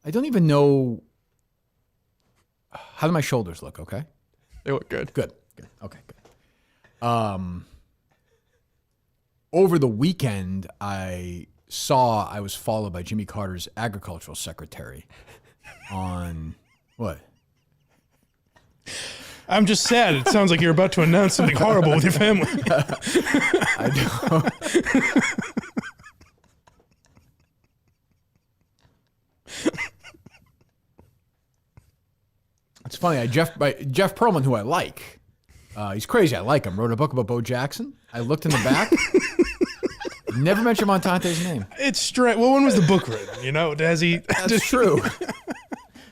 I don't even know. How do my shoulders look? Okay. They look good. Good. Okay, good. Over the weekend, I saw I was followed by Jimmy Carter's agricultural secretary on what? I'm just sad. It sounds like you're about to announce something horrible with your family. I know. It's funny. Jeff Pearlman, who I like, he's crazy. I like him. Wrote a book about Bo Jackson. I looked in the back. Never mentioned Montante's name. It's straight. Well, when was the book written? You know, has he? That's true.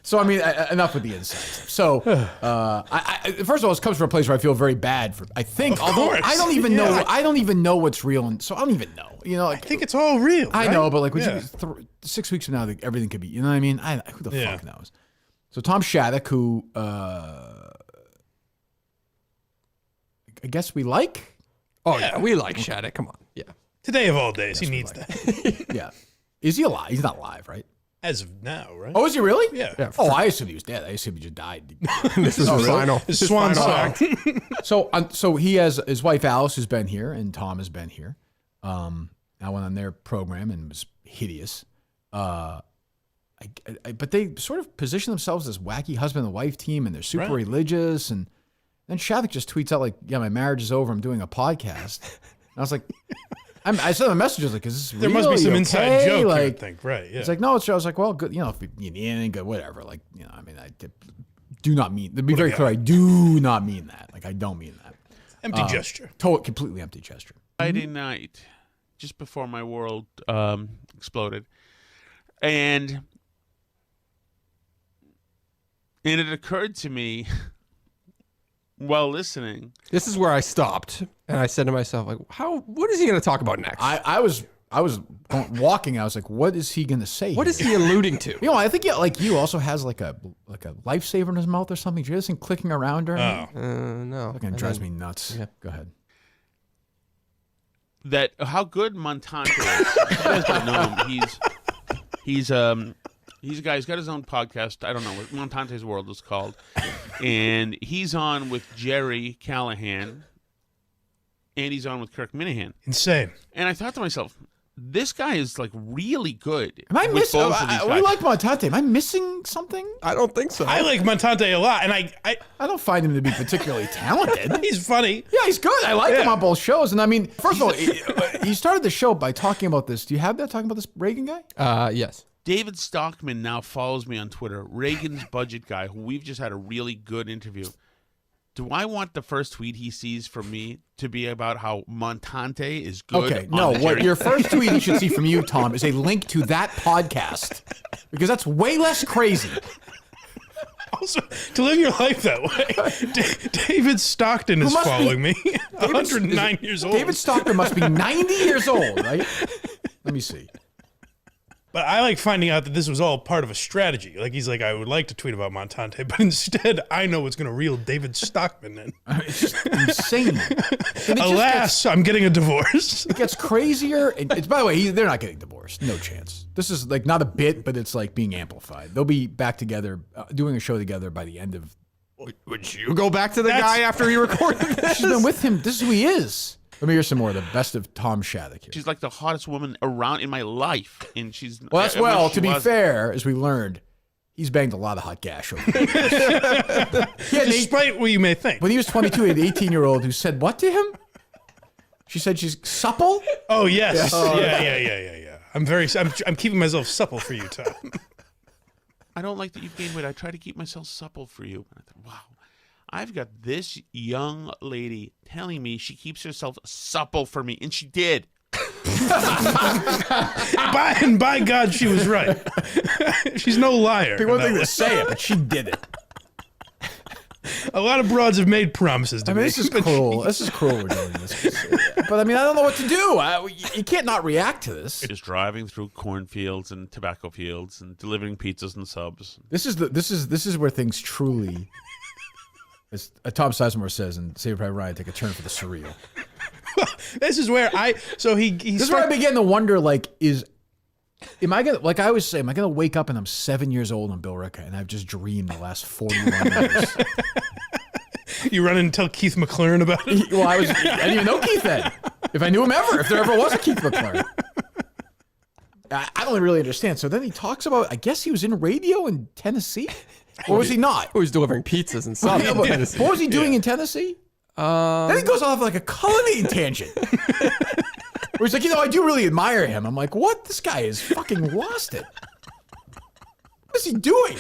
So, I mean, enough with the insights. So, first of all, this comes from a place where I feel very bad for. I think, although I don't even know. I don't even know what's real, and so I don't even know. You know, like, I think it's all real. I right? know, but like, 6 weeks from now, everything could be. You know what I mean? Who the fuck knows? So Tom Shattuck, who I guess we like. Oh yeah, we like Shattuck. Come on, yeah. Today of all days, he needs that. Yeah. Is he alive? He's not alive, right? As of now, right? Oh, is he really? Yeah. Oh, I assumed he was dead. I assumed he just died. This is his final. His swan song. So he has his wife Alice who's been here, and Tom has been here. I went on their program and was hideous. But they sort of position themselves as wacky husband and wife team, and they're super religious. And then Shattuck just tweets out like, "Yeah, my marriage is over. I'm doing a podcast." And I was like, I sent him a message. I was like, "Is this real? There must be some inside joke. Like, you would think, right? Yeah. It's like, no, it's. I was like, well, good. You know, if you need anything, good, whatever. Like, you know, I mean, I do not mean. To be very clear, I do not mean that. Like, I don't mean that. Empty gesture. Completely empty gesture. Friday night, just before my world exploded, and it occurred to me while listening. This is where I stopped, and I said to myself, like, what is he going to talk about next? I was walking. I was like, what is he going to say? What is he alluding to? You know, I think like you also has like a lifesaver in his mouth or something. Do you hear this thing clicking around during? No. Fucking drives me nuts. Yeah. Go ahead. That how good Montante is. You guys don't know him. He's a guy who's got his own podcast. I don't know what Montante's World is called. And he's on with Jerry Callahan. And he's on with Kirk Minihane. Insane. And I thought to myself, this guy is like really good. Am I missing? We like Montante. Am I missing something? I don't think so. I like Montante a lot, and I don't find him to be particularly talented. He's funny. Yeah, he's good. I like him on both shows. And I mean, first of all, he started the show by talking about this. Do you have that talking about this Reagan guy? Yes. David Stockman now follows me on Twitter. Reagan's budget guy, who we've just had a really good interview. Do I want the first tweet he sees from me to be about how Montante is good? Okay, no. What your first tweet he should see from you, Tom, is a link to that podcast because that's way less crazy. Also, to live your life that way, David Stockton is following me. 109 years old. David Stockton must be 90 years old, right? Let me see. But I like finding out that this was all part of a strategy. Like, he's like, I would like to tweet about Montante, but instead, I know what's going to reel David Stockman in. It's just insane. Alas, I'm getting a divorce. It gets crazier. It's by the way, they're not getting divorced. No chance. This is like not a bit, but it's like being amplified. They'll be back together, doing a show together by the end of. Would you go back to the guy after he recorded this? She's been with him. This is who he is. Let me hear some more of the best of Tom Shattuck here. She's like the hottest woman around in my life, and she's to be fair, as we learned, he's banged a lot of hot gash over the years. Despite what you may think. When he was 22, he had an 18-year-old who said what to him? She said she's supple. Oh yes, yeah. I'm keeping myself supple for you, Tom. I don't like that you've gained weight. I try to keep myself supple for you. And I thought, wow. I've got this young lady telling me she keeps herself supple for me, and she did. by God, she was right. She's no liar. Be one thing to say it, but she did it. A lot of broads have made promises to me. This is cruel. This is cruel we're doing this. But I mean, I don't know what to do. You can't not react to this. Just driving through cornfields and tobacco fields and delivering pizzas and subs. This is where things truly. As Tom Sizemore says in Saving Private Ryan, take a turn for the surreal. This is where this is where I begin to wonder, like, am I gonna, like I always say, am I gonna wake up and I'm 7 years old on Bill Ricca and I've just dreamed the last 41 years? You run in and tell Keith McLaren about it? Well, I didn't even know Keith then. If I knew him ever, if there ever was a Keith McLaren. I don't really understand. So then he talks about, I guess he was in radio in Tennessee? Or was he not? Who was delivering pizzas and stuff. What was he doing in Tennessee? Then he goes off like a culinary tangent. Where he's like, I do really admire him. I'm like, what? This guy is fucking lost it. What is he doing?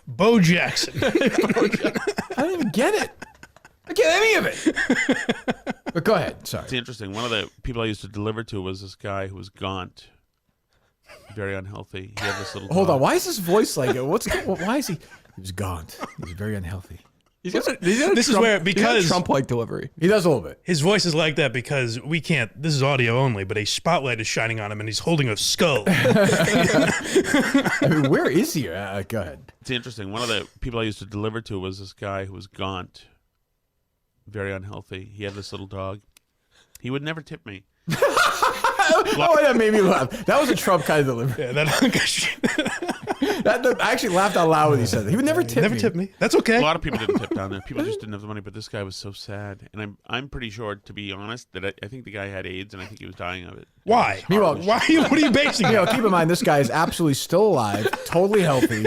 Bo Jackson. I don't even get it. I get any of it. But go ahead. Sorry. It's interesting. One of the people I used to deliver to was this guy who was gaunt, very unhealthy. He had this little Hold dog. on. Why is his voice like? Why is he? He was gaunt. He was very unhealthy. He's got a This is Trump, where, he's got a because Trump-like delivery. He does a little bit. his voice is like that because we can't, this is audio only, but a spotlight is shining on him and he's holding a skull. I mean, where is he? Go ahead. It's interesting. One of the people I used to deliver to was this guy who was gaunt, very unhealthy. He had this little dog. He would never tip me. Oh, that made me laugh. That was a Trump kind of delivery. Yeah, I actually laughed out loud when he said that. He would never tip never me. tip me. That's okay. A lot of people didn't tip down there. People just didn't have the money. But this guy was so sad, and I'm pretty sure, to be honest, that I think the guy had AIDS, and I think he was dying of it. Why? Meanwhile, What are you basing it? keep in mind, this guy is absolutely still alive, totally healthy.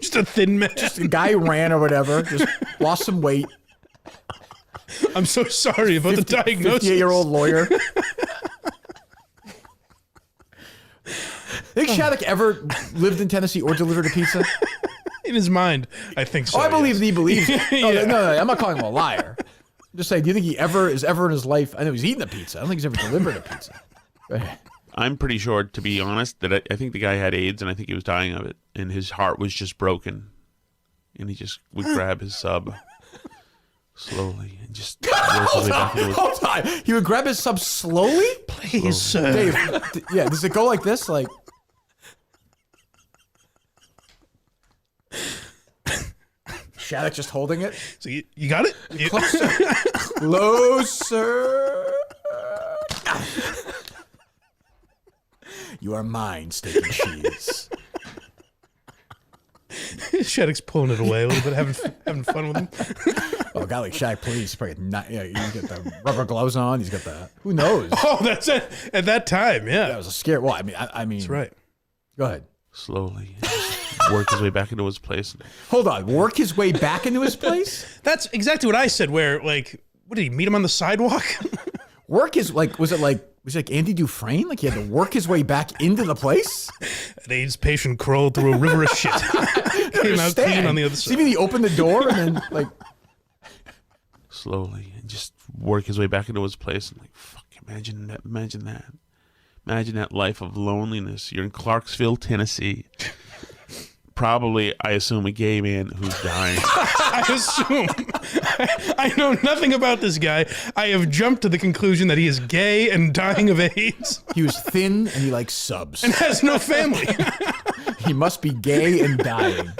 Just a thin man. The guy who ran or whatever, just lost some weight. I'm so sorry about the diagnosis. 58-year-old lawyer. Think Shattuck ever lived in Tennessee or delivered a pizza? In his mind, I think so. Oh, I believe yes. he believes it. Yeah. No, I'm not calling him a liar. I'm just saying, do you think he is ever in his life? I know he's eaten a pizza. I don't think he's ever delivered a pizza. Go ahead. I'm pretty sure, to be honest, that I think the guy had AIDS, and I think he was dying of it, and his heart was just broken, and he just would grab his sub slowly and just work his way back into his. Hold on. He would grab his sub slowly? Please, sir. Dave, yeah, does it go like this? Like. Shattuck just holding it? So you got it? Closer. You are mine, steak and cheese. Shattuck's pulling it away a little bit, having fun with him. Oh, a guy like Shaq, please. He's probably not, he's got the rubber gloves on. He's got the, who knows? Oh, that's it. At that time, yeah. That was a scare. Well, I mean. That's right. Go ahead. Slowly and just work his way back into his place. Hold on. Work his way back into his place? That's exactly what I said, where, like, what did he meet him on the sidewalk? Work his, was it like Andy Dufresne? Like he had to work his way back into the place? An AIDS patient crawled through a river of shit. Came out clean on the other See side. me, he opened the door and then, like. Slowly and just work his way back into his place. And like, fuck, imagine that. Imagine that life of loneliness. You're in Clarksville, Tennessee. Probably, I assume, a gay man who's dying. I assume. I know nothing about this guy. I have jumped to the conclusion that he is gay and dying of AIDS He was thin and he likes subs. and has no family. He must be gay and dying.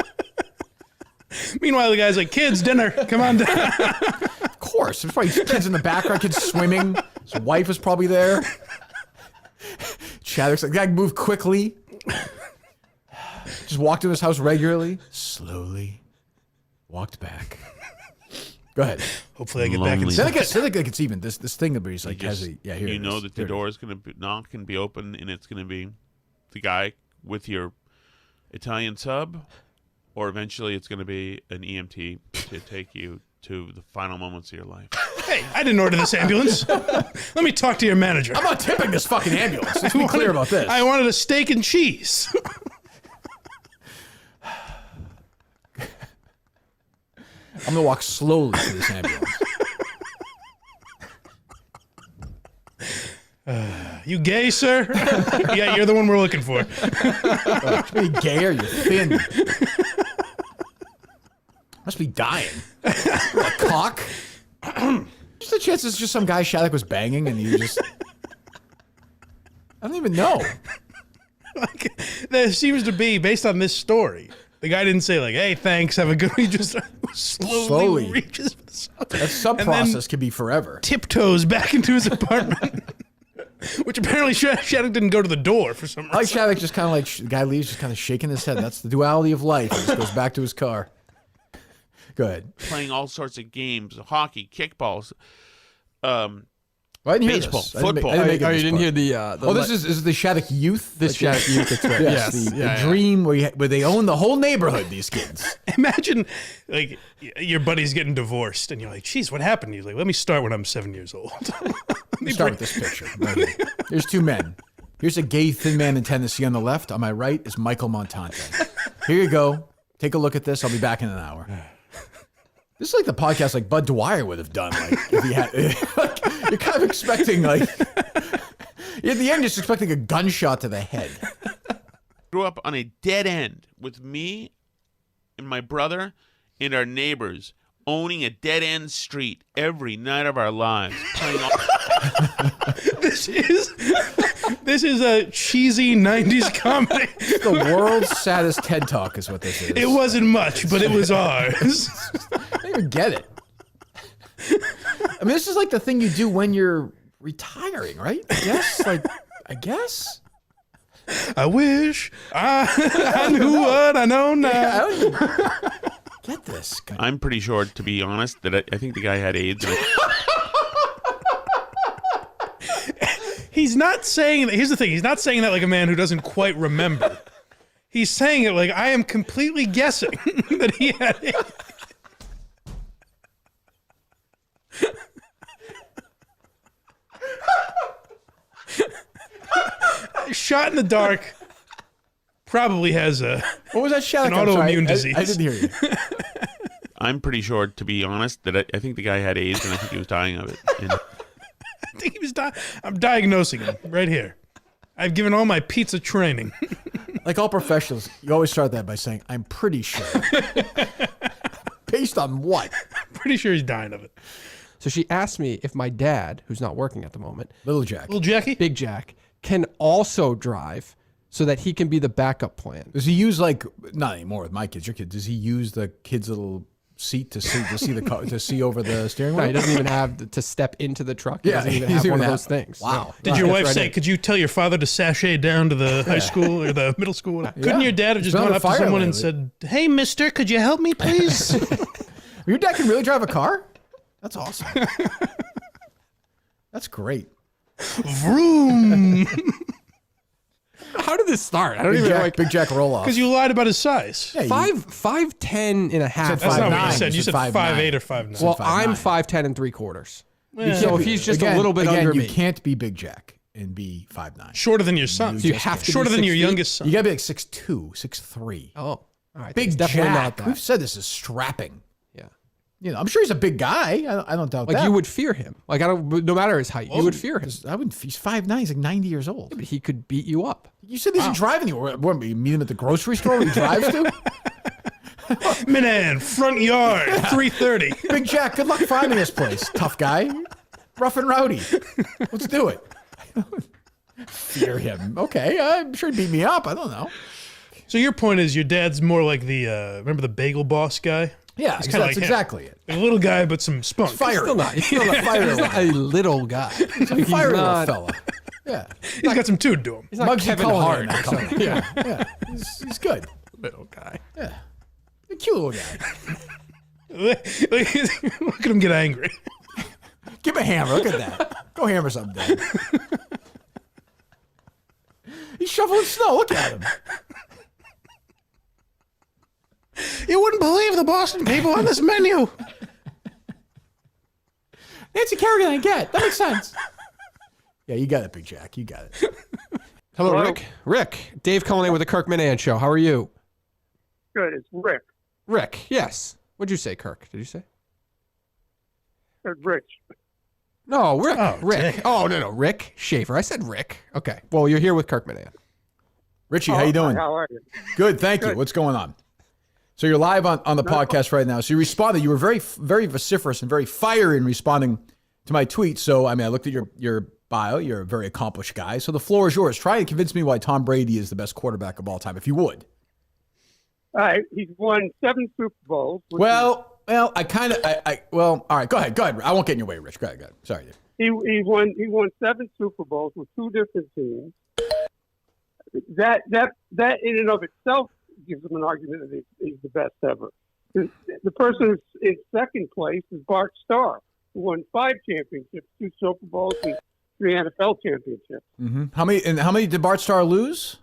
Meanwhile, the guy's like, kids, dinner, come on down. Of course. There's probably kids in the background, kids swimming. His wife is probably there. Shattuck's like, gotta move quickly. Just walked to his house regularly. Slowly. Walked back. Go ahead. Hopefully I get back Lonely. inside. Then I think it's even this thing where he's like, Just- here you it know is. that Here the it door is. is going to knock and be open, and it's going to be the guy with your Italian sub, or eventually it's going to be an EMT to take you to the final moments of your life. Hey, I didn't order this ambulance. Let me talk to your manager. I'm not tipping this fucking ambulance. Let's be clear about this. I wanted a steak and cheese. I'm gonna walk slowly to this ambulance. You gay, sir? Yeah, you're the one we're looking for. Are you gay or you're thin? Must be dying. A cock? Just a chance it's just some guy Shattuck was banging and you just... I don't even know. Like, there seems to be, based on this story, the guy didn't say like, hey, thanks, have a good one. He just slowly reaches for the sub. That sub And then process could be forever. tiptoes back into his apartment. Which apparently Shattuck didn't go to the door for some reason. I like Shattuck just kind of like, the guy leaves just kind of shaking his head. That's the duality of life. He just goes back to his car. Go ahead. Playing all sorts of games, hockey, kickballs, Well, I didn't hear baseball, this. I didn't make- football. I didn't make it you this didn't part. hear the Oh, this is the Shattuck Youth. this Shattuck Youth. That's right. Yes, Yes. the dream where they own the whole neighborhood. These kids. Imagine, like, your buddy's getting divorced, and you're like, "Geez, what happened?" He's like, "Let me start when I'm 7 years old." Let me start with this picture. Right here. Here's two men. Here's a gay thin man in Tennessee on the left. On my right is Michael Montante. Here you go. Take a look at this. I'll be back in an hour. This is like the podcast like Bud Dwyer would have done. Like if he had, like, you're kind of expecting like at the end, just expecting a gunshot to the head. Grew up on a dead end with me and my brother and our neighbors owning a dead end street every night of our lives. Playing all- This is a cheesy 90s comedy. The world's saddest TED Talk is what this is. It wasn't much, but it was ours. I don't even get it. I mean, this is like the thing you do when you're retiring, right? I guess. I wish I knew what I know now. I don't even get this. I'm pretty sure, to be honest, that I think the guy had AIDS. And He's not saying that. Here's the thing. He's not saying that like a man who doesn't quite remember. He's saying it like I am completely guessing that he had it. Shot in the dark probably has a What was that Shattuck? An I'm sorry. autoimmune disease. I didn't hear you. I'm pretty sure, to be honest, that I think the guy had AIDS and I think he was dying of it. And I think he was I'm diagnosing him right here. I've given all my pizza training. Like all professionals, you always start that by saying, "I'm pretty sure." Based on what? Pretty sure he's dying of it. So she asked me if my dad, who's not working at the moment, Little Jack. Little Jackie? Big Jack, can also drive so that he can be the backup plan. Does he use like not anymore with my kids? Your kids? Does he use the kid's little seat to see the car, to see over the steering No, wheel? he doesn't even have to step into the truck. He Yeah, doesn't even he have doesn't one of even those things. Wow. Did your Right, wife that's say, right. could you tell your father to sashay down to the high school or the middle school? Couldn't your dad have just He's on gone the up to fire someone and lately. said, "Hey, mister, could you help me, please?" Your dad can really drive a car? That's awesome. That's great. Vroom. How did this start? I don't Big even Jack, like Big Jack roll off. Because you lied about his size. Yeah, you- 5'10" and a half. That's not what 5'9", you said. You you said said 5'8" 5'9". or 5'9". Well, 5'9". I'm 5'10" and 3/4. Yeah. So he's just a little bit under you me. can't be Big Jack and be 5'9". Shorter than your son. So you have to be Shorter than 6 your feet? youngest son. You gotta be like 6'2", 6'3". Oh, all right. Big It's definitely Jack. not that. We've said this is strapping. Yeah. You know, I'm sure he's a big guy. I don't doubt Like that. you would fear him. Like no matter his height, you would fear him. I wouldn't. He's 5'9". He's like 90 years old. But he could beat you up. You said this is driving you. What, you meet him at the grocery store where he drives to? Minihane, front yard, 3:30. Big Jack, good luck finding this place. Tough guy. Rough and rowdy. Let's do it. Fear him. Okay, I'm sure he'd beat me up. I don't know. So your point is your dad's more like the, remember the bagel boss guy? Yeah, He's that's kinda like him. exactly it. A little guy, but some spunk. Fire. He's still not fire he's not a little guy. He's Fire little not, fella. Yeah. He's got some toot to him. he's not Muggsy Kevin Cullen Hart. or something. Yeah. He's good. Little guy. Yeah. A cute little guy. Look at him get angry. Give him a hammer. Look at that. Go hammer something, Dad. He's shoveling snow. Look at him. You wouldn't believe the Boston people on this menu. Nancy Kerrigan, I get. That makes sense. Yeah, you got it, Big Jack. You got it. Hello, Rick. Rick. Dave calling in with the Kirk Minihane Show. How are you? Good. It's Rick. Rick. Yes. What'd you say, Kirk? Did you say? Rich. No, Rick. Oh, Rick. dang. Oh, no. Rick Schaefer. I said Rick. Okay. Well, you're here with Kirk Minihane. Richie, how you doing? How are you? Good, thank you. What's going on? So you're live on the podcast right now. So you responded. You were very, very vociferous and very fiery in responding to my tweet. So, I mean, I looked at your bio. You're a very accomplished guy. So the floor is yours. Try and convince me why Tom Brady is the best quarterback of all time, if you would. All right. He's won 7 Super Bowls. Well, all right. Go ahead. I won't get in your way, Rich. Go ahead. Sorry, dude. He won 7 Super Bowls with 2 different teams. That in and of itself gives him an argument that he's the best ever. The person who's in second place is Bart Starr, who won 5 championships, 2 Super Bowls, and 3 NFL championships. Mm-hmm. How many did Bart Starr lose?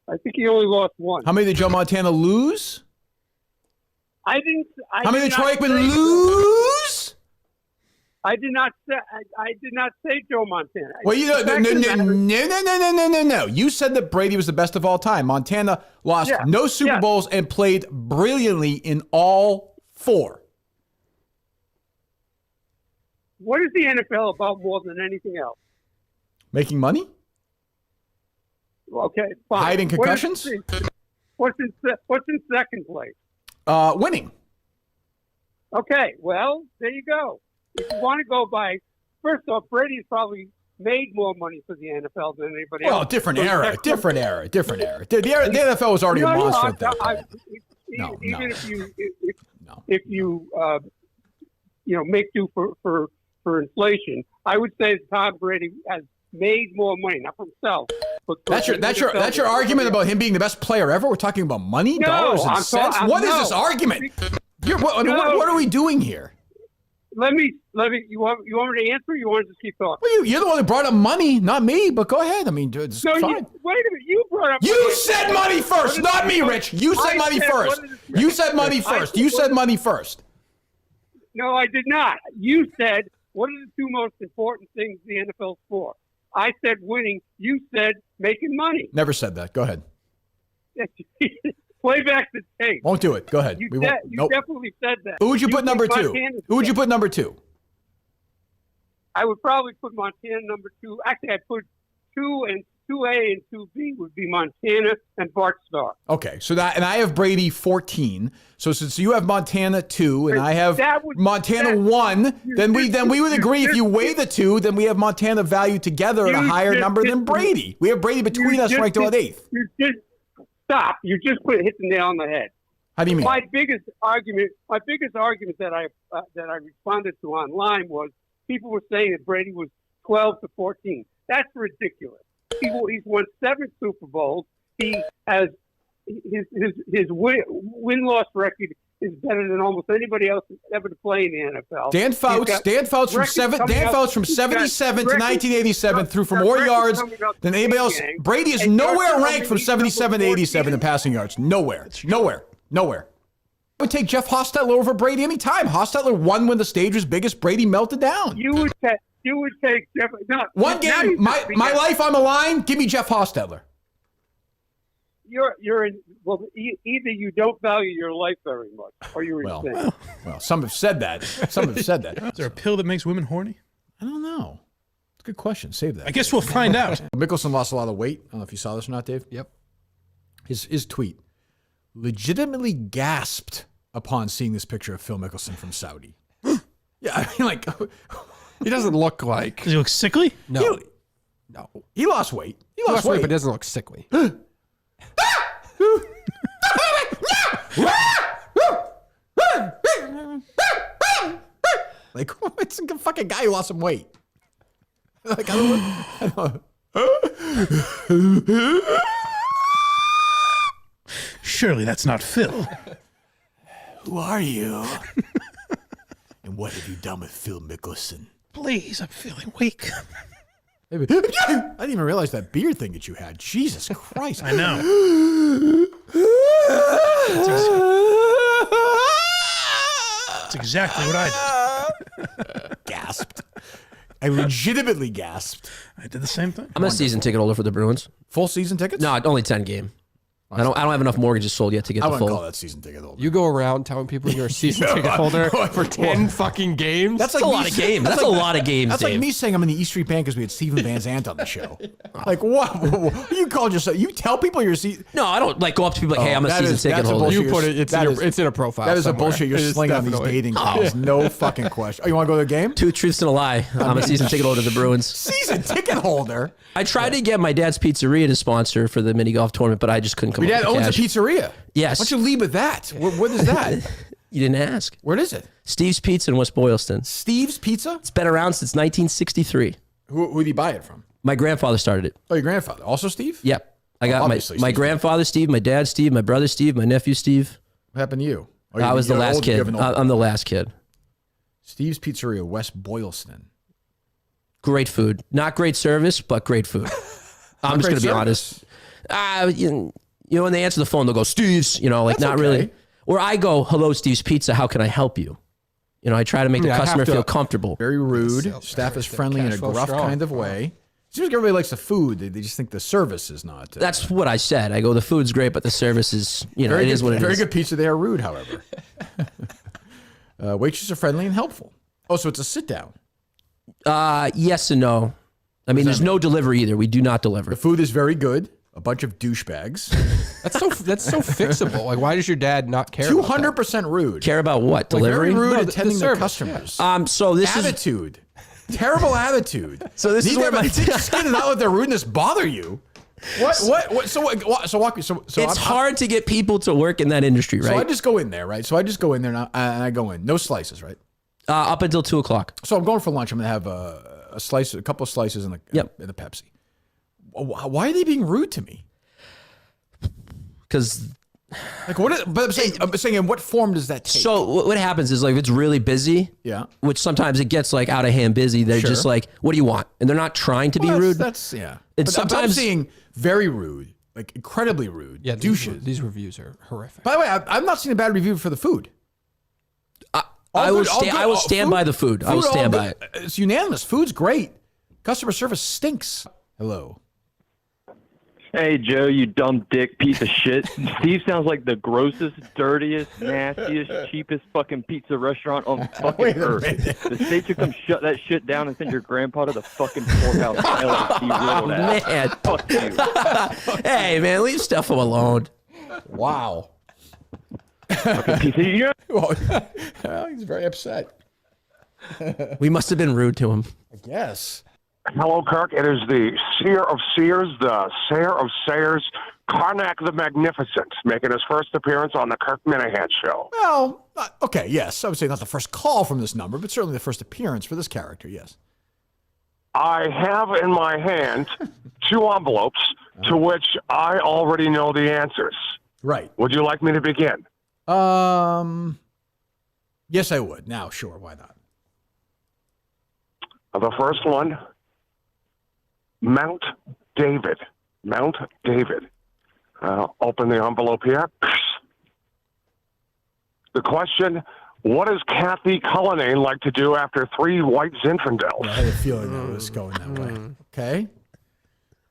I think he only lost 1. How many did Joe Montana lose? I didn't. How many did Troy Aikman lose? I did not say. I did not say Joe Montana. Well, you know, no. You said that Brady was the best of all time. Montana lost no Super Bowls and played brilliantly in all 4. What is the NFL about more than anything else? Making money? Okay, fine. Hiding concussions? What's in second place? Winning. Okay, well, there you go. If you want to go by, first off, Brady's probably made more money for the NFL than anybody else. Well, different era. The NFL was already a monster at that point. Even if you make do for inflation, I would say that Tom Brady has made more money, not for himself. But that's your argument about him being the best player ever? We're talking about money, dollars, and cents? What is this argument? What are we doing here? Let me. You want me to answer? Or you want to just keep talking? Well, you're the one who brought up money, not me. But go ahead. I mean, it's fine. Wait a minute. You brought up. You said money first, not me, Rich. You said money first. You said money first. You said money first. No, I did not. You said what are the 2 most important things the NFL's for? I said winning. You said making money. Never said that. Go ahead. Play back the tape. Won't do it. Go ahead. You definitely said that. Who would you put number 2? Who would you put number 2? I would probably put Montana number 2. Actually, I'd put 2 and 2A and 2B would be Montana and Bart Starr. Okay, so and I have Brady 14. So since you have Montana 2 and I have Montana 1, then we would agree if you weigh the 2, then we have Montana valued together at a higher number than Brady. We have Brady between us ranked about 8th. Stop! You just hit the nail on the head. How do you mean? My biggest argument that I responded to online was people were saying that Brady was 12 to 14. That's ridiculous. He's won 7 Super Bowls. He has his win-loss record is better than almost anybody else ever to play in the NFL. Dan Fouts from 77 to 1987 threw for more yards than anybody else. Brady is nowhere ranked from 77 to 87 in passing yards. Nowhere. I would take Jeff Hostetler over Brady any time. Hostetler won when the stage was biggest. Brady melted down. You would take Jeff. No, one game. My life on the line. Give me Jeff Hostetler. You're in. Well, either you don't value your life very much, or you're insane. Well, some have said that. Is there a pill that makes women horny? I don't know. It's a good question. Save that. I guess we'll find out. Mickelson lost a lot of weight. I don't know if you saw this or not, Dave. Yep. His tweet legitimately gasped upon seeing this picture of Phil Mickelson from Saudi. Yeah, I mean, like, he doesn't look like. Does he look sickly? No. He lost weight. He lost weight, but he doesn't look sickly. Like, it's a fucking guy who lost some weight. Like, I don't know. Surely that's not Phil. Who are you? And what have you done with Phil Mickelson? Please, I'm feeling weak. I didn't even realize that beard thing that you had. Jesus Christ. I know. That's exactly what I did. Gasped. I legitimately gasped. I did the same thing. I'm a season ticket holder for the Bruins. Full season tickets? No, only 10 game. I don't have enough mortgages sold yet to get I the wouldn't full. call that season ticket holder. You go around telling people you're a season ticket holder for 10 fucking games? That's like a lot of games. That's a lot of games, That's Dave. like me saying I'm in the East Street Band because we had Steven Van Zandt on the show. Like, what? You called yourself? You tell people you're a season... No, I don't go up to people like, hey, I'm a season ticket holder. You put it, it's in a profile That is somewhere. a bullshit you're slinging on these dating calls. No fucking question. Oh, you want to go to the game? 2 truths and a lie. I'm a season ticket holder to the Bruins. Season ticket holder? I tried to get my dad's pizzeria to sponsor for the mini golf tournament, but I just couldn't come Your up dad with owns cash. a pizzeria? Yes. Why don't you lead with that? What is that? You didn't ask. Where is it? Steve's Pizza in West Boylston. Steve's Pizza? It's been around since 1963. Who did you buy it from? My grandfather started it. Oh, your grandfather. Also Steve? Yep. I got obviously, my Steve. grandfather Steve, my dad Steve, my brother Steve, my nephew Steve. What happened to you? Oh, I was the you're last old, you kid. have an old- I'm the last kid. Steve's Pizzeria, West Boylston. Great food. Not great service, but great food. I'm just going to be honest. You know, when they answer the phone, they'll go, Steve's, you know, like That's not okay. really. Or I go, hello, Steve's Pizza. How can I help you? You know, I try to make the Yeah, I have customer to- feel comfortable. Very rude. Sales Staff is guy, friendly in a cash flow gruff strong. kind of way. Seems like everybody likes the food. They just think the service is not. That's what I said. I go, the food's great, but the service is, you know, very it good, is what it is. Very good pizza. They are rude, however. Waitresses are friendly and helpful. Oh, so it's a sit down. Yes and no. I mean, there's no delivery either. We do not deliver. The food is very good. A bunch of douchebags. That's so fixable. Like, why does your dad not care? about that? 200% rude. Care about what? Like, Delivery? very rude No, the attending their service, customers. So this is Attitude. Terrible attitude. So this is where my just get it out. Let their rudeness bother you. What? So walk me. So it's hard to get people to work in that industry, right? So I just go in there, right? So I just go in there and I go in. No slices, right? Up until 2:00. So I'm going for lunch. I'm gonna have a couple of slices in the Pepsi. Why are they being rude to me? Because Like what? But I'm saying, in what form does that take? so what happens is like if it's really busy, Yeah. which sometimes it gets like out of hand busy. They're Sure. just like, "What do you want?" And they're not trying to be Well, rude. That's yeah. And But I'm sometimes- seeing very rude, like incredibly rude. Yeah, douches. These reviews are horrific. By the way, I've not seen a bad review for the food. I All will good, all stand. good. I will All stand food- by the food. I will all stand by good. it. It's unanimous. Food's great. Customer service stinks. Hello. Hey, Joe, you dumb dick piece of shit. Steve sounds like the grossest, dirtiest, nastiest, cheapest fucking pizza restaurant on fucking Wait a earth. minute. The state should come shut that shit down and send your grandpa to the fucking poorhouse. Man, Fuck you. hey man, leave Stefan alone. Wow. Fucking piece of, you know, Well, he's very upset. We must have been rude to him. I guess. Hello, Kirk. It is the seer of seers, the sayer of sayers, Karnak the Magnificent, making his first appearance on the Kirk Minihane Show. Well, okay, yes. I would say not the first call from this number, but certainly the first appearance for this character, yes. I have in my hand 2 envelopes to which I already know the answers. Right. Would you like me to begin? Yes, I would. Now, sure, why not? The first one, Mount David. Mount David. Open the envelope here. The question, what does Kathy Cullinane like to do after 3 white Zinfandels? I had a feeling that was going that way. Okay.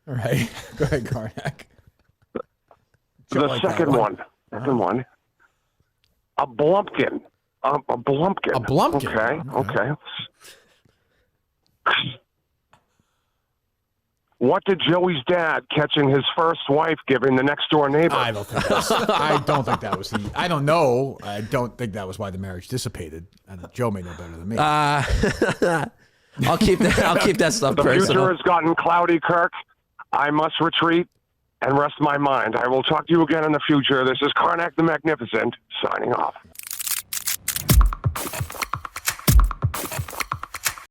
All right. Go ahead, Karnak. The second one. Second one. A Blumpkin. A Blumpkin. A Blumpkin. Okay. What did Joey's dad catching his first wife giving the next door neighbor? I don't think that was the. I don't know. I don't think that was why the marriage dissipated. And Joe may know better than me. I'll keep that stuff The personal. future has gotten cloudy, Kirk. I must retreat and rest my mind. I will talk to you again in the future. This is Karnak the Magnificent, signing off.